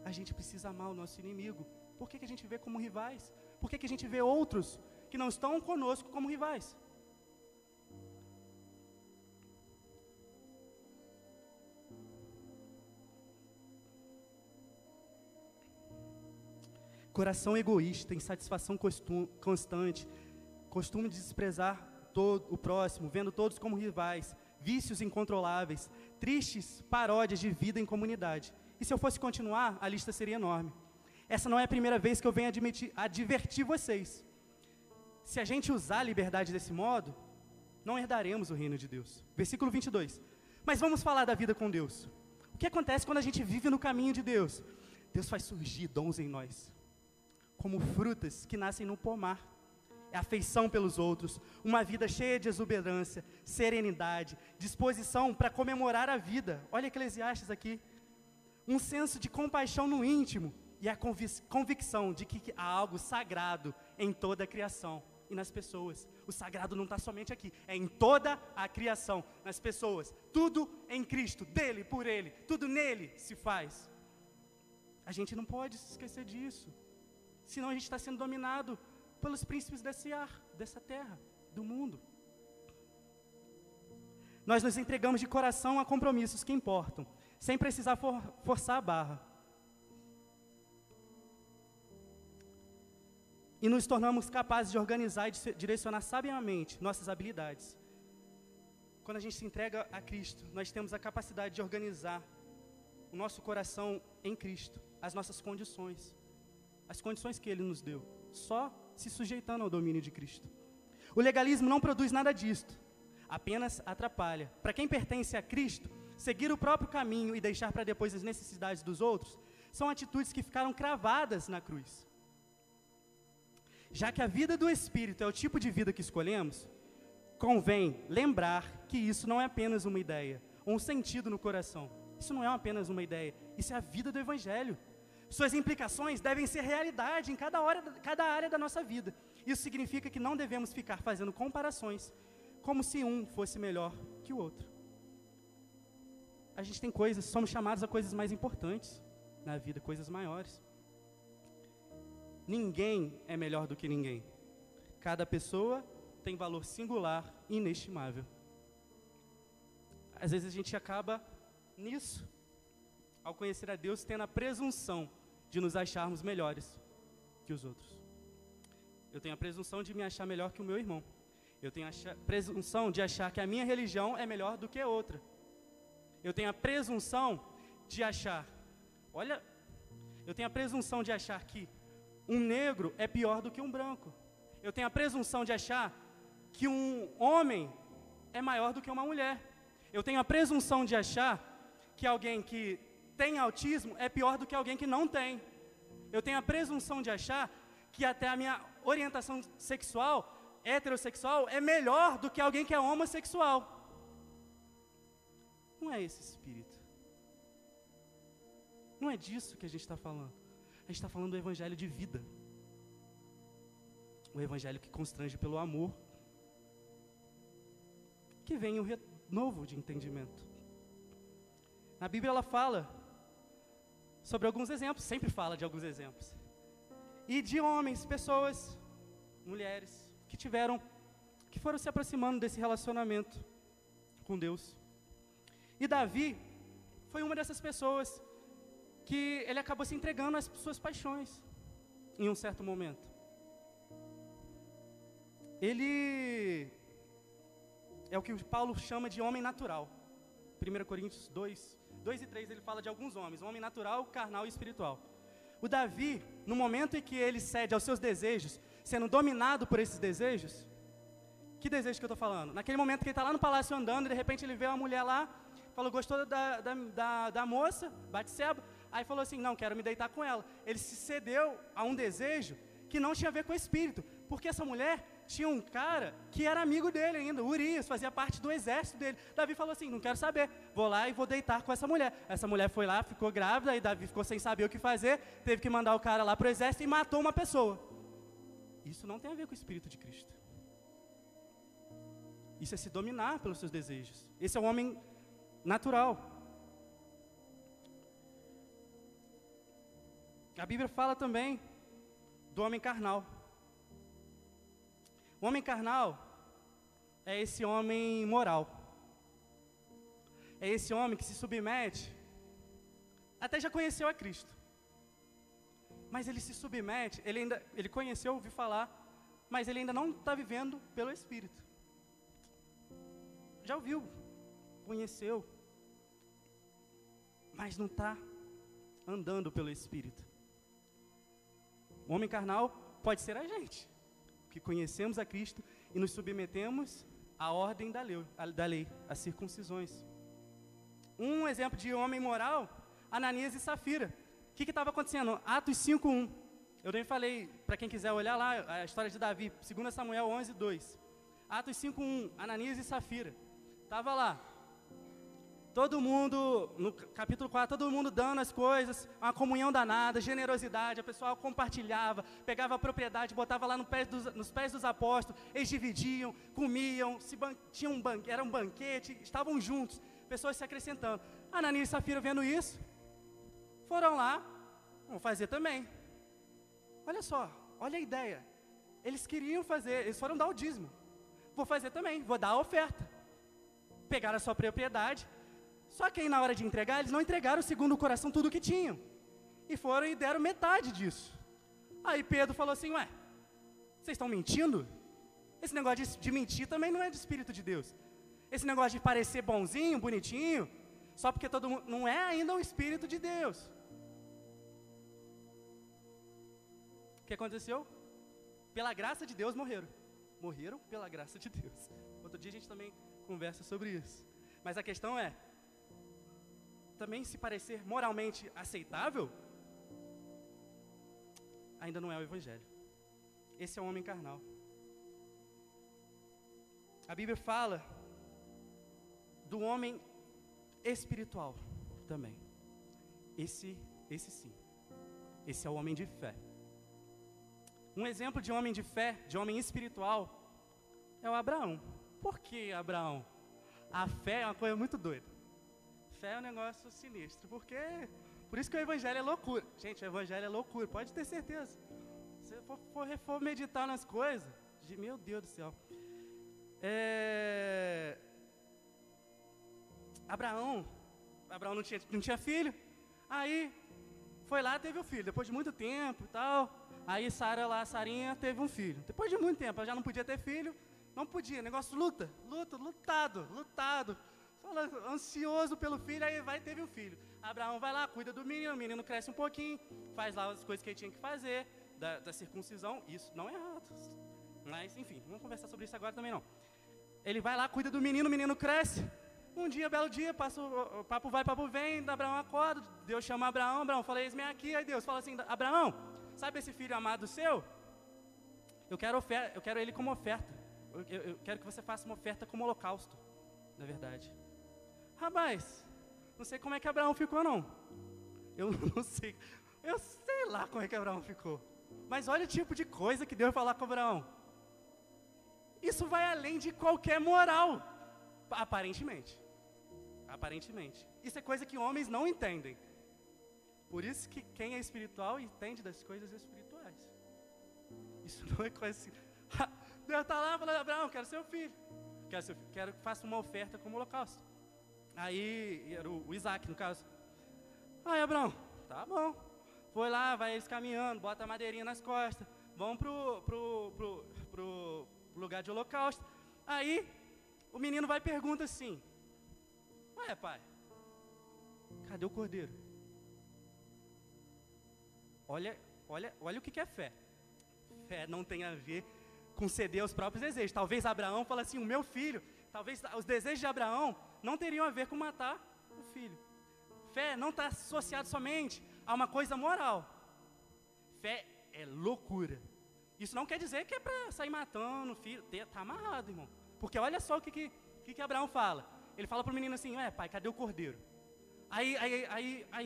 A gente precisa amar o nosso inimigo. Por que a gente vê como rivais? Por que a gente vê outros que não estão conosco como rivais? Coração egoísta, insatisfação constante, costume de desprezar o próximo, vendo todos como rivais, vícios incontroláveis, tristes paródias de vida em comunidade. E se eu fosse continuar, a lista seria enorme. Essa não é a primeira vez que eu venho advertir vocês. Se a gente usar a liberdade desse modo, não herdaremos o reino de Deus. Versículo 22. Mas vamos falar da vida com Deus. O que acontece quando a gente vive no caminho de Deus? Deus faz surgir dons em nós, como frutas que nascem no pomar. É afeição pelos outros, uma vida cheia de exuberância, serenidade, disposição para comemorar a vida. Olha Eclesiastes aqui. Um senso de compaixão no íntimo e a convicção de que há algo sagrado em toda a criação e nas pessoas. O sagrado não está somente aqui, é em toda a criação, nas pessoas. Tudo em Cristo, dele, por ele, tudo nele se faz. A gente não pode se esquecer disso. Senão a gente está sendo dominado pelos príncipes desse ar, dessa terra, do mundo. Nós nos entregamos de coração a compromissos que importam, sem precisar forçar a barra. E nos tornamos capazes de organizar e de direcionar sabiamente nossas habilidades. Quando a gente se entrega a Cristo, nós temos a capacidade de organizar o nosso coração em Cristo, as nossas condições. As condições que Ele nos deu, só se sujeitando ao domínio de Cristo. O legalismo não produz nada disto, apenas atrapalha. Para quem pertence a Cristo, seguir o próprio caminho e deixar para depois as necessidades dos outros, são atitudes que ficaram cravadas na cruz. Já que a vida do Espírito é o tipo de vida que escolhemos, convém lembrar que isso não é apenas uma ideia, ou um sentido no coração. Isso não é apenas uma ideia, isso é a vida do Evangelho. Suas implicações devem ser realidade em cada área da nossa vida. Isso significa que não devemos ficar fazendo comparações, como se um fosse melhor que o outro. A gente tem coisas, somos chamados a coisas mais importantes na vida, coisas maiores. Ninguém é melhor do que ninguém. Cada pessoa tem valor singular e inestimável. Às vezes a gente acaba nisso, ao conhecer a Deus, tendo a presunção de nos acharmos melhores que os outros. Eu tenho a presunção de me achar melhor que o meu irmão. Eu tenho a presunção de achar que a minha religião é melhor do que a outra. Eu tenho a presunção de achar, eu tenho a presunção de achar que um negro é pior do que um branco. Eu tenho a presunção de achar que um homem é maior do que uma mulher. Eu tenho a presunção de achar que alguém que tem autismo é pior do que alguém que não tem. Eu tenho a presunção de achar que até a minha orientação sexual, heterossexual, é melhor do que alguém que é homossexual. Não é esse espírito. Não é disso que a gente está falando. A gente está falando do evangelho de vida. O evangelho que constrange pelo amor. Que vem o renovo de entendimento. Na Bíblia ela fala sobre alguns exemplos, sempre fala de alguns exemplos. E de homens, pessoas, mulheres, que foram se aproximando desse relacionamento com Deus. E Davi foi uma dessas pessoas que ele acabou se entregando às suas paixões em um certo momento. Ele é o que Paulo chama de homem natural. 1 Coríntios 2 e 3, ele fala de alguns homens, um homem natural, carnal e espiritual. O Davi, no momento em que ele cede aos seus desejos, sendo dominado por esses desejos, que desejo que eu estou falando? Naquele momento que ele está lá no palácio andando, de repente ele vê uma mulher lá, falou, gostou da moça, Batseba, aí falou assim, não, quero me deitar com ela. Ele se cedeu a um desejo que não tinha a ver com o espírito, porque essa mulher tinha um cara que era amigo dele ainda, Urias, fazia parte do exército dele. Davi falou assim, não quero saber, vou lá e vou deitar com essa mulher. Essa mulher foi lá, ficou grávida, e Davi ficou sem saber o que fazer, teve que mandar o cara lá para o exército e matou uma pessoa. Isso não tem a ver com o Espírito de Cristo. Isso é se dominar pelos seus desejos. Esse é o homem natural. A Bíblia fala também do homem carnal. O homem carnal é esse homem moral. É esse homem que se submete, até já conheceu a Cristo. Mas ele se submete, ele conheceu, ouviu falar, mas ele ainda não está vivendo pelo Espírito. Já ouviu, conheceu, mas não está andando pelo Espírito. O homem carnal pode ser a gente, que conhecemos a Cristo e nos submetemos à ordem da lei, às circuncisões. Um exemplo de homem moral, Ananias e Safira. O que estava acontecendo? Atos 5:1. Eu nem falei, para quem quiser olhar lá, a história de Davi, 2 Samuel 11:2. Atos 5:1, Ananias e Safira. Estava lá. Todo mundo, no capítulo 4, todo mundo dando as coisas, uma comunhão danada, generosidade, a pessoa compartilhava, pegava a propriedade, botava lá nos pés dos apóstolos, eles dividiam, comiam, era um banquete, estavam juntos, pessoas se acrescentando. Ananias e Safira vendo isso, foram lá, vamos fazer também. Olha só, olha a ideia, eles queriam fazer, eles foram dar o dízimo, vou fazer também, vou dar a oferta. Pegaram a sua propriedade, só que aí na hora de entregar, eles não entregaram segundo o coração tudo o que tinham. E foram e deram metade disso. Aí Pedro falou assim, ué, vocês estão mentindo? Esse negócio de mentir também não é de Espírito de Deus. Esse negócio de parecer bonzinho, bonitinho, só porque todo mundo, não é ainda o Espírito de Deus. O que aconteceu? Pela graça de Deus morreram. Morreram pela graça de Deus. Outro dia a gente também conversa sobre isso. Mas a questão é, também se parecer moralmente aceitável, ainda não é o Evangelho. Esse é o homem carnal. A Bíblia fala do homem espiritual. também. Esse sim. Esse é o homem de fé. Um exemplo de homem de fé, de homem espiritual, é o Abraão. Por que Abraão? A fé é uma coisa muito doida. Fé é um negócio sinistro, por isso que o evangelho é loucura. Gente, o evangelho é loucura, pode ter certeza. Se você for meditar nas coisas, meu Deus do céu. Abraão não tinha filho, aí foi lá, teve o filho, depois de muito tempo e tal. Aí Sarinha teve um filho. Depois de muito tempo, ela já não podia ter filho, não podia, negócio lutado. Fala, ansioso pelo filho, aí teve um filho. Abraão vai lá, cuida do menino, o menino cresce um pouquinho, faz lá as coisas que ele tinha que fazer, da circuncisão, isso não é errado. Mas, enfim, não vamos conversar sobre isso agora também não. Ele vai lá, cuida do menino, o menino cresce. Um dia, belo dia, passa o papo vai, papo vem, Abraão acorda, Deus chama Abraão fala, eis-me aqui, aí Deus fala assim, Abraão, sabe esse filho amado seu? Eu quero ele como oferta. Eu quero que você faça uma oferta como holocausto, na verdade. Rapaz, não sei como é que Abraão ficou, não. Eu não sei. Eu sei lá como é que Abraão ficou. Mas olha o tipo de coisa que Deus vai falar com Abraão. Isso vai além de qualquer moral. Aparentemente. Isso é coisa que homens não entendem. Por isso que quem é espiritual entende das coisas espirituais. Isso não é coisa assim. Deus está lá falando, Abraão, quero seu filho. Quero que faça uma oferta como holocausto. Aí, era o Isaac, no caso. Aí, Abraão, tá bom. Foi lá, vai eles caminhando, bota a madeirinha nas costas. Vão pro lugar de holocausto. Aí, o menino vai e pergunta assim, ué, pai, cadê o cordeiro? Olha o que é fé. Fé não tem a ver com ceder aos próprios desejos. Talvez Abraão fale assim, o meu filho, talvez os desejos de Abraão não teriam a ver com matar o filho. Fé não está associado somente a uma coisa moral. Fé é loucura. Isso não quer dizer que é para sair matando o filho. Está amarrado, irmão. Porque olha só o que Abraão fala. Ele fala para o menino assim, pai, cadê o cordeiro? Aí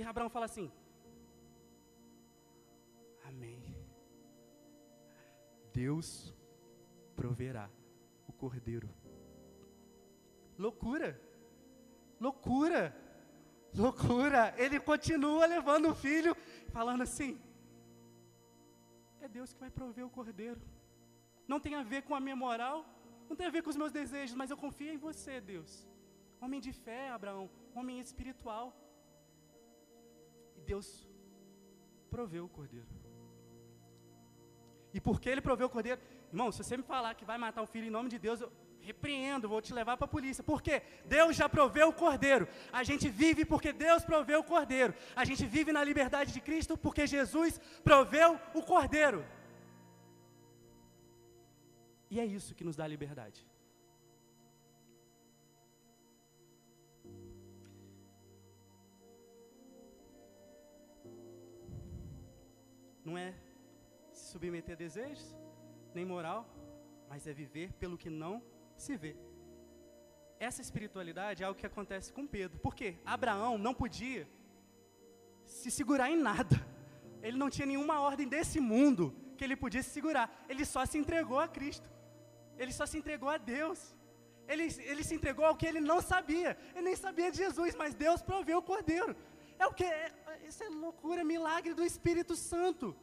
Abraão fala assim, amém. Deus proverá o cordeiro. Loucura. Ele continua levando o filho, falando assim, é Deus que vai prover o cordeiro. Não tem a ver com a minha moral, não tem a ver com os meus desejos, mas eu confio em você, Deus. Homem de fé, Abraão, homem espiritual. E Deus proveu o cordeiro. E porque ele proveu o cordeiro, irmão, se você me falar que vai matar o filho em nome de Deus, eu repreendo, vou te levar para a polícia. Por quê? Deus já proveu o cordeiro. A gente vive porque Deus proveu o cordeiro. A gente vive na liberdade de Cristo porque Jesus proveu o cordeiro. E é isso que nos dá liberdade. Não é se submeter a desejos, nem moral, mas é viver pelo que não se vê. Essa espiritualidade é algo que acontece com Pedro. Por quê? Abraão não podia se segurar em nada. Ele não tinha nenhuma ordem desse mundo que ele podia se segurar. Ele só se entregou a Cristo. Ele só se entregou a Deus. Ele se entregou ao que ele não sabia. Ele nem sabia de Jesus, mas Deus proveu o cordeiro. É o que? Isso é loucura, milagre do Espírito Santo.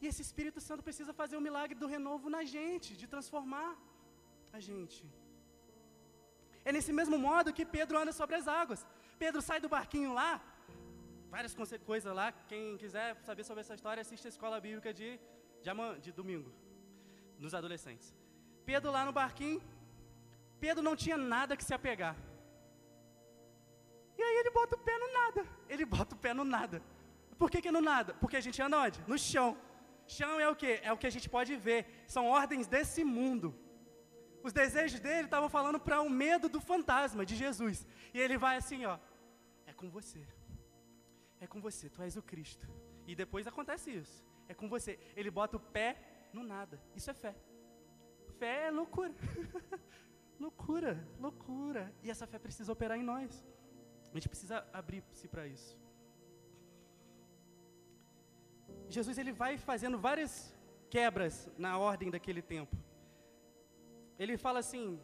E esse Espírito Santo precisa fazer o milagre do renovo na gente, de transformar a gente. É nesse mesmo modo que Pedro anda sobre as águas. Pedro sai do barquinho lá, várias coisas lá. Quem quiser saber sobre essa história, assiste a escola bíblica de domingo, dos adolescentes. Pedro lá no barquinho, Pedro não tinha nada que se apegar. E aí ele bota o pé no nada. Por que no nada? Porque a gente anda onde? No chão. Chão é o quê? É o que a gente pode ver. São ordens desse mundo. Os desejos dele estavam falando para o medo do fantasma de Jesus. E ele vai assim, é com você. É com você, tu és o Cristo. E depois acontece isso. É com você. Ele bota o pé no nada. Isso é fé. Fé é loucura. Loucura. E essa fé precisa operar em nós. A gente precisa abrir-se para isso. Jesus, ele vai fazendo várias quebras na ordem daquele tempo. Ele fala assim,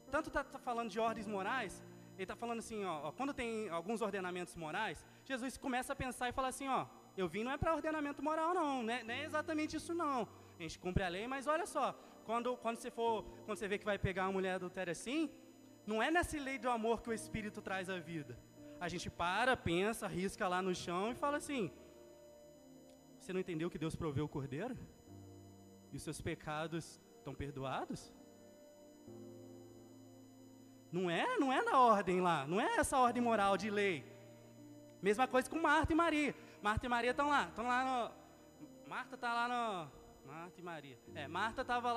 tanto está falando de ordens morais, ele está falando assim, quando tem alguns ordenamentos morais, Jesus começa a pensar e fala assim, eu vim não é para ordenamento moral não, né? Não é exatamente isso não. A gente cumpre a lei, mas olha só, quando você vê que vai pegar uma mulher adultéria assim, não é nessa lei do amor que o Espírito traz a vida. A gente pensa, risca lá no chão e fala assim, você não entendeu que Deus proveu o cordeiro? E os seus pecados estão perdoados? Não é na ordem lá, não é essa ordem moral de lei. Mesma coisa com Marta e Maria. Marta e Maria estão lá no... Marta está lá no... Marta e Maria. Marta estava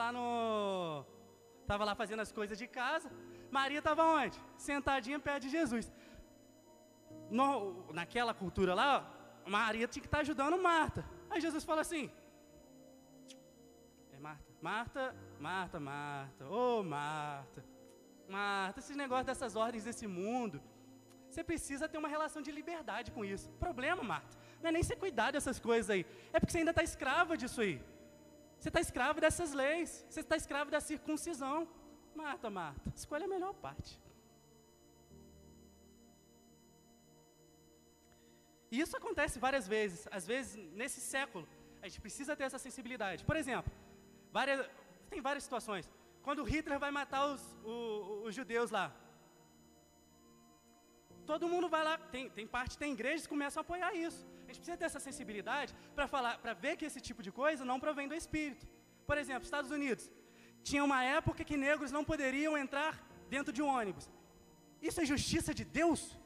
lá fazendo as coisas de casa. Maria estava onde? Sentadinha perto de Jesus. Naquela cultura lá, Maria tinha que estar ajudando Marta. Aí Jesus fala assim, Marta, esses negócios dessas ordens desse mundo, você precisa ter uma relação de liberdade com isso. O problema, Marta, não é nem você cuidar dessas coisas aí, é porque você ainda está escrava disso aí. Você está escravo dessas leis, você está escravo da circuncisão. Marta, escolha a melhor parte. E isso acontece várias vezes. Às vezes, nesse século, a gente precisa ter essa sensibilidade. Por exemplo, tem várias situações. Quando Hitler vai matar os judeus lá, todo mundo vai lá, tem igrejas que começam a apoiar isso. A gente precisa ter essa sensibilidade para ver que esse tipo de coisa não provém do Espírito. Por exemplo, Estados Unidos, tinha uma época que negros não poderiam entrar dentro de um ônibus. Isso é justiça de Deus?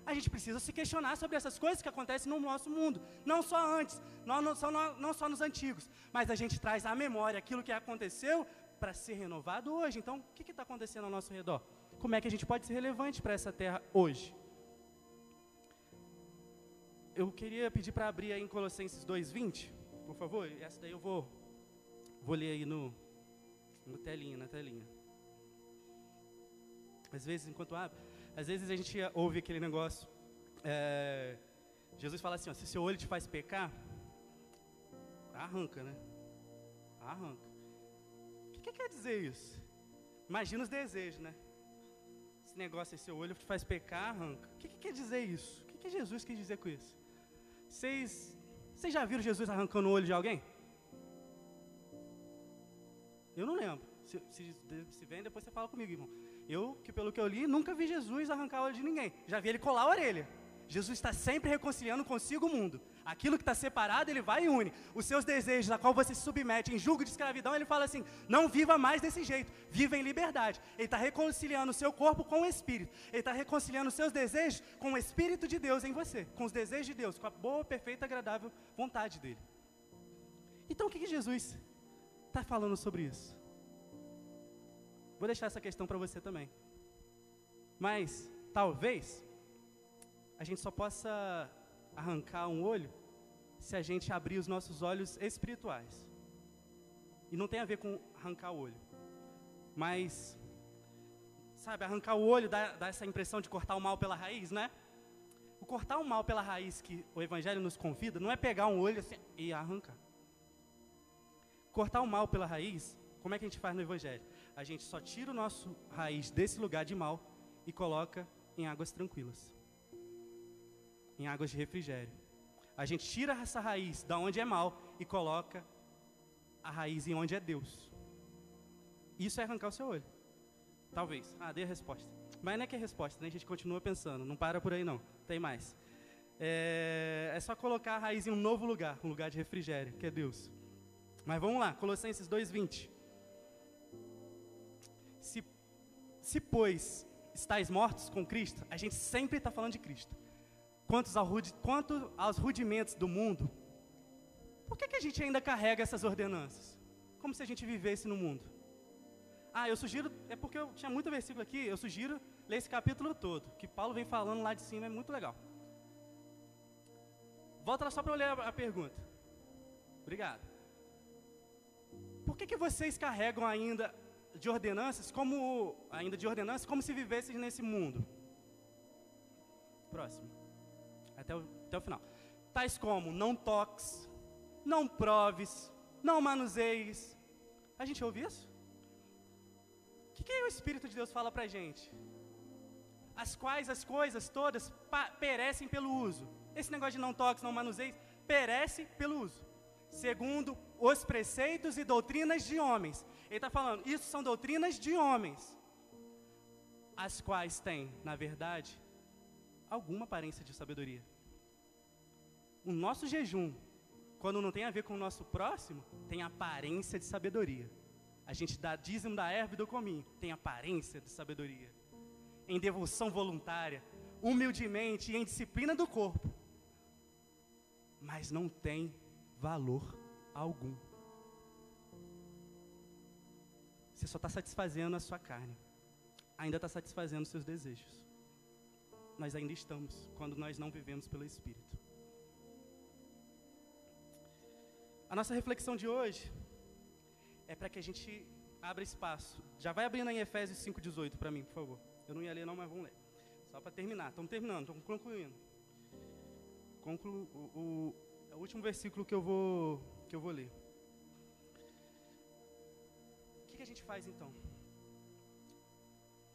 A gente precisa se questionar sobre essas coisas que acontecem no nosso mundo. Não só antes, não só nos antigos, mas a gente traz à memória aquilo que aconteceu para ser renovado hoje. Então, o que está acontecendo ao nosso redor? Como é que a gente pode ser relevante para essa terra hoje? Eu queria pedir para abrir aí em Colossenses 2:20, por favor. Essa daí eu vou ler aí na telinha. Às vezes, enquanto abre, às vezes a gente ouve aquele negócio, Jesus fala assim, se seu olho te faz pecar, arranca, né? Arranca. O que quer dizer isso? Imagina os desejos, né? Esse negócio, seu olho te faz pecar, arranca. O que quer dizer isso? O que Jesus quis dizer com isso? Vocês já viram Jesus arrancando o olho de alguém? Eu não lembro. Se vem, depois você fala comigo, irmão. Pelo que eu li, nunca vi Jesus arrancar o olho de ninguém. Já vi ele colar a orelha. Jesus está sempre reconciliando consigo o mundo. Aquilo que está separado, ele vai e une. Os seus desejos, a qual você se submete em julgo de escravidão, ele fala assim, não viva mais desse jeito, viva em liberdade. Ele está reconciliando o seu corpo com o Espírito. Ele está reconciliando os seus desejos com o Espírito de Deus em você, com os desejos de Deus, com a boa, perfeita, agradável vontade dele. Então, o que Jesus está falando sobre isso? Vou deixar essa questão para você também. Mas, talvez, a gente só possa arrancar um olho se a gente abrir os nossos olhos espirituais. E não tem a ver com arrancar o olho. Mas, sabe, arrancar o olho dá essa impressão de cortar o mal pela raiz, né? O cortar o mal pela raiz que o Evangelho nos convida não é pegar um olho assim e arrancar. Cortar o mal pela raiz, como é que a gente faz no Evangelho? A gente só tira o nosso raiz desse lugar de mal e coloca em águas tranquilas, em águas de refrigério. A gente tira essa raiz da onde é mal e coloca a raiz em onde é Deus. Isso é arrancar o seu olho. Talvez. Dei a resposta. Mas não é que é resposta, né? A gente continua pensando. Não para por aí não. Tem mais. É só colocar a raiz em um novo lugar, um lugar de refrigério, que é Deus. Mas vamos lá, Colossenses 2:20. Se pois estáis mortos com Cristo, a gente sempre está falando de Cristo. Quanto aos rudimentos do mundo, por que a gente ainda carrega essas ordenanças? Como se a gente vivesse no mundo. Eu sugiro, é porque eu tinha muito versículo aqui, eu sugiro ler esse capítulo todo, que Paulo vem falando lá de cima, é muito legal. Volta lá só para eu ler a pergunta. Obrigado. Por que vocês carregam ainda de ordenanças como se vivessem nesse mundo? Próximo. Até o final. Tais como, não toques, não proves, não manuseies. A gente ouve isso? O que o Espírito de Deus fala pra gente? As quais as coisas todas perecem pelo uso. Esse negócio de não toques, não manuseies, perece pelo uso. Segundo os preceitos e doutrinas de homens. Ele está falando, isso são doutrinas de homens. As quais têm, na verdade, alguma aparência de sabedoria. O nosso jejum, quando não tem a ver com o nosso próximo, tem aparência de sabedoria. A gente dá dízimo da erva e do cominho, tem aparência de sabedoria. Em devoção voluntária, humildemente e em disciplina do corpo. Mas não tem valor algum. Você só está satisfazendo a sua carne. Ainda está satisfazendo os seus desejos. Nós ainda estamos, quando nós não vivemos pelo Espírito. A nossa reflexão de hoje é para que a gente abra espaço. Já vai abrindo em Efésios 5,18 para mim, por favor. Eu não ia ler não, mas vamos ler. Só para terminar. Estamos terminando, estamos concluindo. É o último versículo que eu vou ler. O que a gente faz então?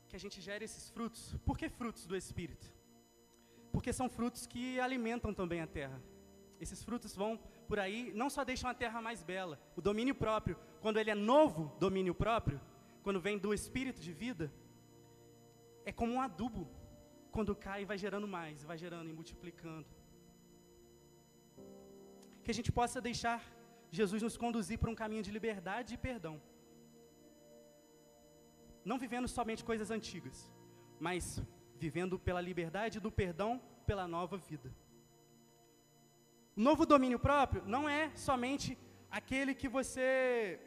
Que a gente gere esses frutos. Por que frutos do Espírito? Porque são frutos que alimentam também a terra. Esses frutos vão por aí, não só deixam a terra mais bela, o domínio próprio, quando ele é novo domínio próprio, quando vem do Espírito de vida, é como um adubo, quando cai vai gerando mais, vai gerando e multiplicando. Que a gente possa deixar Jesus nos conduzir para um caminho de liberdade e perdão. Não vivendo somente coisas antigas, mas vivendo pela liberdade do perdão, pela nova vida. O novo domínio próprio não é somente aquele que você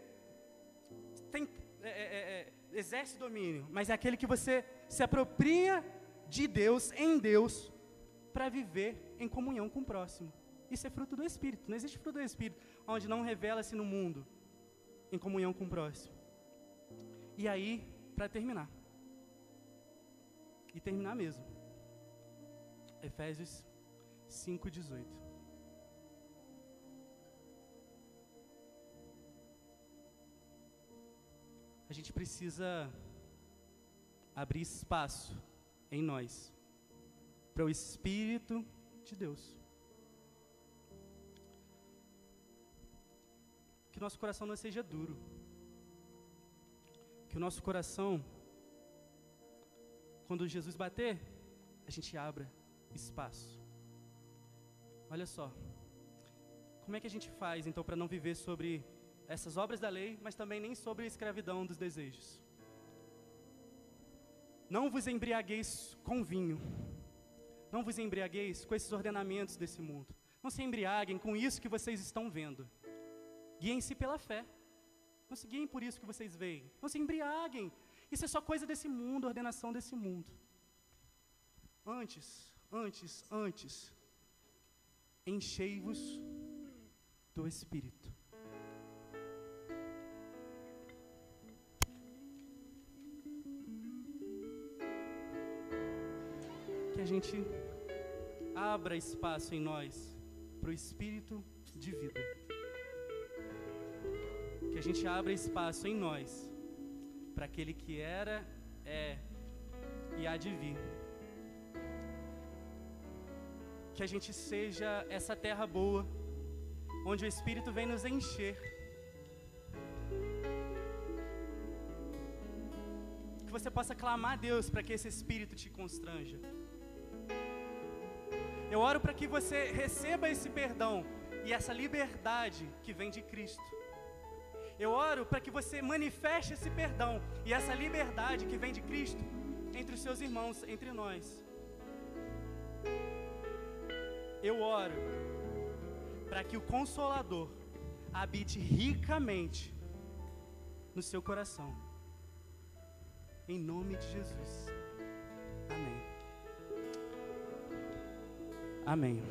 exerce domínio, mas é aquele que você se apropria de Deus, em Deus, para viver em comunhão com o próximo. Isso é fruto do Espírito. Não existe fruto do Espírito onde não revela-se no mundo em comunhão com o próximo. E aí, para terminar. E terminar mesmo. Efésios 5,18. A gente precisa abrir espaço em nós para o Espírito de Deus. Que nosso coração não seja duro. Que o nosso coração, quando Jesus bater, a gente abra espaço. Olha só. Como é que a gente faz, então, para não viver sobre essas obras da lei, mas também nem sobre a escravidão dos desejos? Não vos embriagueis com vinho. Não vos embriagueis com esses ordenamentos desse mundo. Não se embriaguem com isso que vocês estão vendo. Guiem-se pela fé. Não se guiem por isso que vocês veem. Não se embriaguem. Isso é só coisa desse mundo, ordenação desse mundo. Antes, enchei-vos do Espírito. Que a gente abra espaço em nós para o Espírito de vida. Que a gente abra espaço em nós para aquele que era, é e há de vir. Que a gente seja essa terra boa, onde o Espírito vem nos encher. Que você possa clamar a Deus para que esse Espírito te constranja. Eu oro para que você receba esse perdão e essa liberdade que vem de Cristo. Eu oro para que você manifeste esse perdão e essa liberdade que vem de Cristo entre os seus irmãos, entre nós. Eu oro para que o Consolador habite ricamente no seu coração. Em nome de Jesus. Amém. Amém.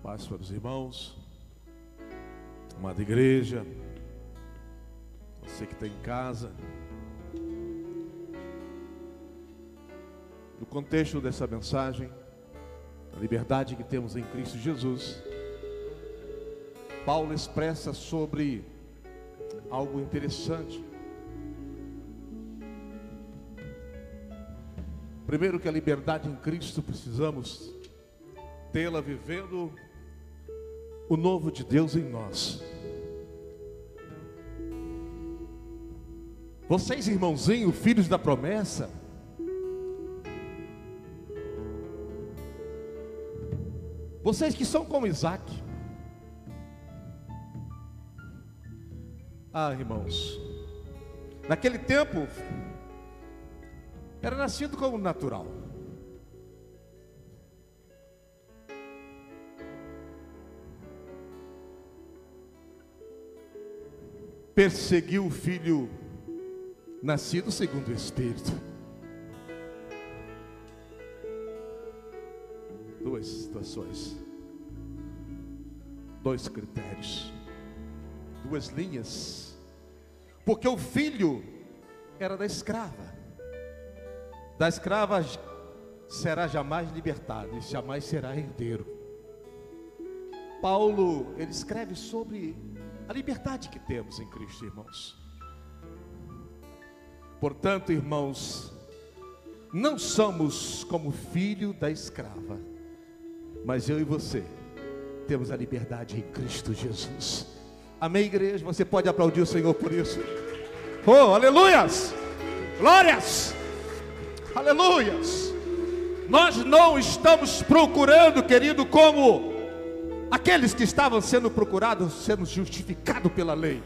Paz para os irmãos, amada igreja, você que está em casa. No contexto dessa mensagem, a liberdade que temos em Cristo Jesus, Paulo expressa sobre algo interessante. Primeiro, que a liberdade em Cristo precisamos tê-la vivendo o novo de Deus em nós. Vocês, irmãozinhos, filhos da promessa, vocês que são como Isaac. Irmãos, naquele tempo era nascido como natural. Perseguiu o filho nascido segundo o Espírito. Duas situações, dois critérios, duas linhas. Porque o filho era da escrava será jamais libertado e jamais será herdeiro. Paulo, ele escreve sobre a liberdade que temos em Cristo, irmãos. Portanto, irmãos, não somos como filho da escrava, mas eu e você temos a liberdade em Cristo Jesus. Amém, igreja? Você pode aplaudir o Senhor por isso? Oh, aleluias! Glórias! Aleluias! Nós não estamos procurando, querido, como aqueles que estavam sendo procurados, sendo justificados pela lei,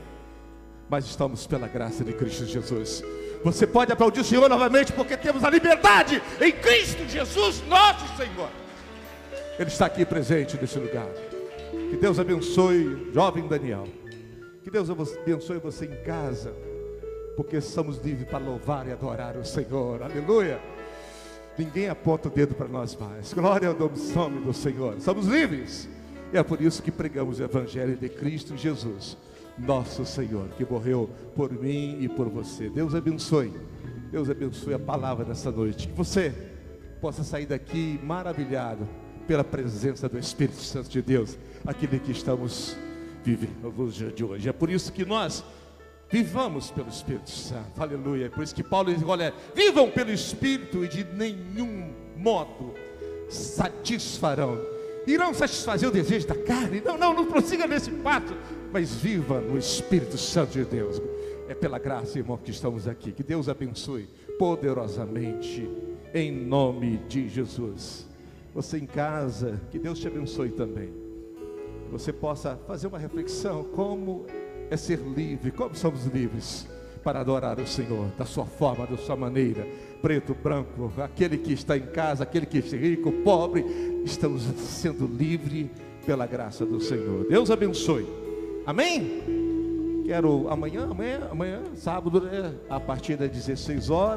mas estamos pela graça de Cristo Jesus. Você pode aplaudir o Senhor novamente, porque temos a liberdade em Cristo Jesus, nosso Senhor. Ele está aqui presente nesse lugar. Que Deus abençoe jovem Daniel. Que Deus abençoe você em casa, porque somos livres para louvar e adorar o Senhor. Aleluia. Ninguém aponta o dedo para nós mais. Glória ao nome do Senhor. Somos livres. E é por isso que pregamos o Evangelho de Cristo Jesus, nosso Senhor, que morreu por mim e por você. Deus abençoe. Deus abençoe a palavra dessa noite. Que você possa sair daqui maravilhado pela presença do Espírito Santo de Deus, aquele que estamos vivendo no dia de hoje. É por isso que nós vivamos pelo Espírito Santo. Aleluia. É por isso que Paulo diz: olha, vivam pelo Espírito e de nenhum modo irão satisfazer o desejo da carne. Não prossiga nesse passo, mas viva no Espírito Santo de Deus. É pela graça, irmão, que estamos aqui. Que Deus abençoe poderosamente, em nome de Jesus. Você em casa, que Deus te abençoe também. Que você possa fazer uma reflexão: como é ser livre, como somos livres para adorar o Senhor, da sua forma, da sua maneira, preto, branco, aquele que está em casa, aquele que é rico, pobre, estamos sendo livres pela graça do Senhor. Deus abençoe. Amém? Quero amanhã, sábado, a partir das 16 horas.